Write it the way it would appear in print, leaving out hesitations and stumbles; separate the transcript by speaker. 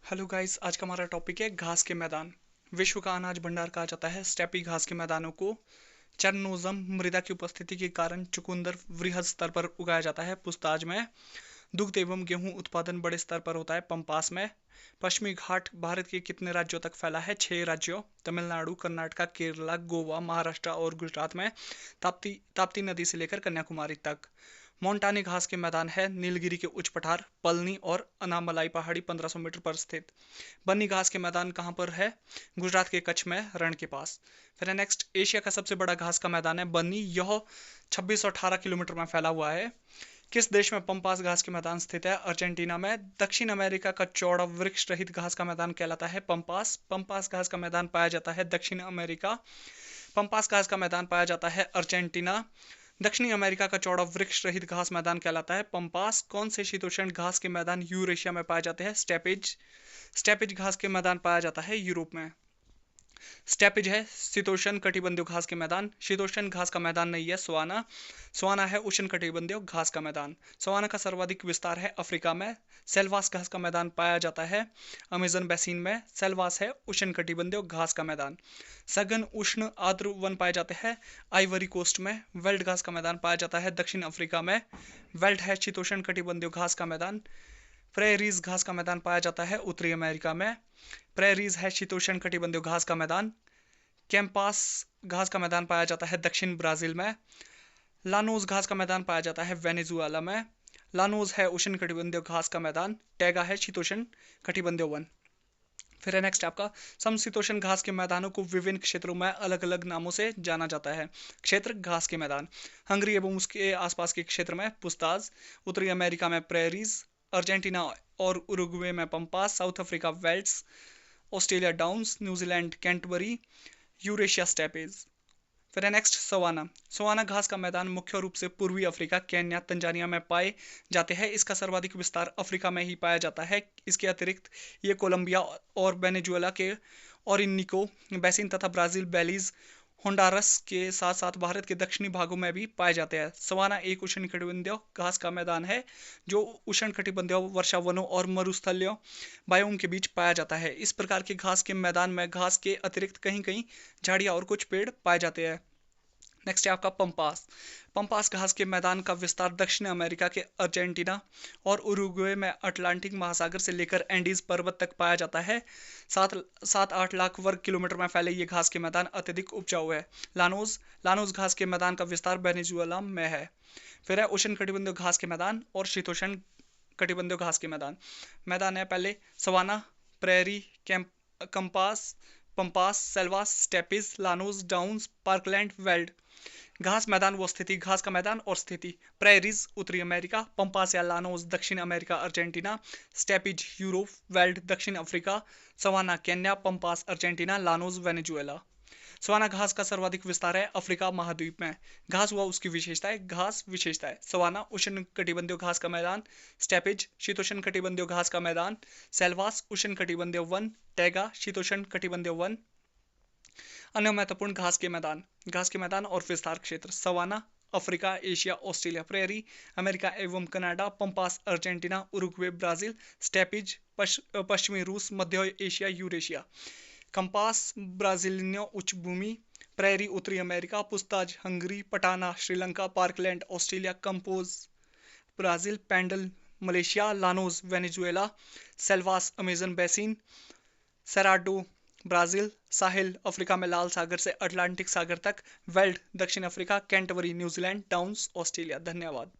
Speaker 1: Hello guys, आज का हमारा टॉपिक है घास के मैदान। विश्व का अनाज भंडार कहा जाता है स्टेपी घास के मैदानों को। चरनोजम मृदा की उपस्थिति के कारण चुकंदर वृहद स्तर पर उगाया जाता है पुस्ताज में। दुग्ध एवं गेहूं उत्पादन बड़े स्तर पर होता है पंपास में। पश्चिमी घाट भारत के कितने राज्यों तक फैला है? 6 राज्यों, तमिलनाडु, कर्नाटका, केरला, गोवा, महाराष्ट्र और गुजरात में। ताप्ती ताप्ती नदी से लेकर कन्याकुमारी तक। मोन्टानी घास के मैदान है नीलगिरी के उच्च पठार, पलनी और अनामलाई पहाड़ी 1500 मीटर पर स्थित। बन्नी घास के मैदान कहाँ पर है? गुजरात के कच्छ में, रण के पास। फिर नेक्स्ट, एशिया का सबसे बड़ा घास का मैदान है बन्नी, यह 2618 किलोमीटर में फैला हुआ है। किस देश में पंपास घास के मैदान स्थित है? अर्जेंटीना में। दक्षिण अमेरिका का चौड़ा वृक्ष रहित घास का मैदान कहलाता है पंपास। पंपास घास का मैदान पाया जाता है दक्षिण अमेरिका। पंपास घास का मैदान पाया जाता है अर्जेंटीना। दक्षिणी अमेरिका का चौड़ा वृक्ष रहित घास मैदान कहलाता है पंपास। कौन से शीतोष्ण घास के मैदान यूरेशिया में पाए जाते हैं? स्टेपिज। स्टेपिज घास के मैदान पाया जाता है यूरोप में। स्टेपिज है शीतोष्ण कटिबंधीय घास के मैदान। शीतोष्ण घास का मैदान नहीं है सवाना। सवाना है उष्ण कटिबंधीय घास का मैदान। सवाना का सर्वाधिक विस्तार है अफ्रीका में। सेल्वास घास का मैदान पाया जाता है अमेजन बेसिन में। सेल्वास है उष्ण कटिबंधीय घास का मैदान। सघन उष्ण आर्द्र वन पाए जाते हैं आइवरी कोस्ट में। वेल्ड घास का मैदान पाया जाता है दक्षिण अफ्रीका में। वेल्ड है शीतोष्ण कटिबंधीय घास का मैदान। प्रेरीज घास का मैदान पाया जाता है उत्तरी अमेरिका में। प्रेरीज है शीतोष्ण कटिबंधीय घास का मैदान। कैंपास घास का मैदान पाया जाता है दक्षिण ब्राजील में। लानोज घास का मैदान पाया जाता है वेनेजुएला में। लानोज है उष्ण कटिबंधीय घास का मैदान। टैगा है शीतोष्ण कटिबंधीय वन। फिर है नेक्स्ट आपका, समशीतोष्ण घास के मैदानों को विभिन्न क्षेत्रों में अलग अलग नामों से जाना जाता है। क्षेत्र घास के मैदान। हंगरी एवं उसके आसपास के क्षेत्र में पुस्ताज। उत्तरी अमेरिका में प्रेरीज। अर्जेंटीना और उरुग्वे में pampas. South Africa वेल्ट्स। Australia downs. New Zealand Canterbury. Eurasia steppage. फिर है नेक्स्ट, सवाना। सवाना घास का मैदान मुख्य रूप से पूर्वी अफ्रीका, केन्या, तंजानिया में पाए जाते हैं। इसका सर्वाधिक विस्तार अफ्रीका में ही पाया जाता है। इसके अतिरिक्त ये कोलंबिया और वेनेजुएला के ओरिनिको बेसिन तथा ब्राजील, बेलीज, होंडुरास के साथ साथ भारत के दक्षिणी भागों में भी पाए जाते हैं। सवाना एक उष्णकटिबंधीय घास का मैदान है जो उष्णकटिबंधीय वर्षावनों और मरुस्थलीय बायोम के बीच पाया जाता है। इस प्रकार के घास के मैदान में घास के अतिरिक्त कहीं कहीं झाड़ियाँ और कुछ पेड़ पाए जाते हैं। नेक्स्ट है आपका पंपास। पंपास घास के मैदान का विस्तार दक्षिण अमेरिका के अर्जेंटीना और उरुग्वे में अटलांटिक महासागर से लेकर एंडीज पर्वत तक पाया जाता है। 7-8 लाख वर्ग किलोमीटर में फैले ये घास के मैदान अत्यधिक उपजाऊ है। लानोज। लानोज घास के मैदान का विस्तार वेनेजुएला में है। फिर है उष्ण कटिबंधीय घास के मैदान और शीतोष्ण कटिबंधीय घास के मैदान। मैदान है पहले savanna, prairie, campos, pampas, selvas, steppes, llanos, downs, parkland, veld. घास मैदान व स्थिति। घास का मैदान और स्थिति। प्रेरीज उत्तरी अमेरिका, पंपास या लानोज दक्षिण America Argentina, steppes Europe, veld दक्षिण Africa, savanna Kenya, pampas Argentina, llanos Venezuela. Savanna घास का सर्वाधिक विस्तार है अफ्रीका महाद्वीप में। घास व उसकी विशेषताएं। घास विशेषताएं। सवाना उष्ण कटिबंधीय घास का मैदान। स्टेपिज शीतोष्ण कटिबंधीय घास का मैदान। सेल्वास उष्ण कटिबंधीय वन। टैगा शीतोष्ण कटिबंधीय वन। अन्य महत्वपूर्ण घास के मैदान। घास के मैदान और विस्तार क्षेत्र। Savanna Africa, Asia, Australia, prairie America एवं Canada, pampas Argentina, Uruguay, Brazil, stapes पश्चिमी रूस, मध्य एशिया, यूरेशिया। कंपास ब्राजीलियनो उच्च भूमि। प्रेरी उत्तरी अमेरिका, पुस्ताज हंगरी, पटाना Sri Lanka, parkland Australia, compose Brazil, pandal Malaysia, llanos Venezuela, Selvas Amazon basin, Cerrado Brazil, साहिल अफ्रीका में लाल सागर से Atlantic सागर तक, weld दक्षिण Africa, Canterbury New Zealand, downs Australia. धन्यवाद।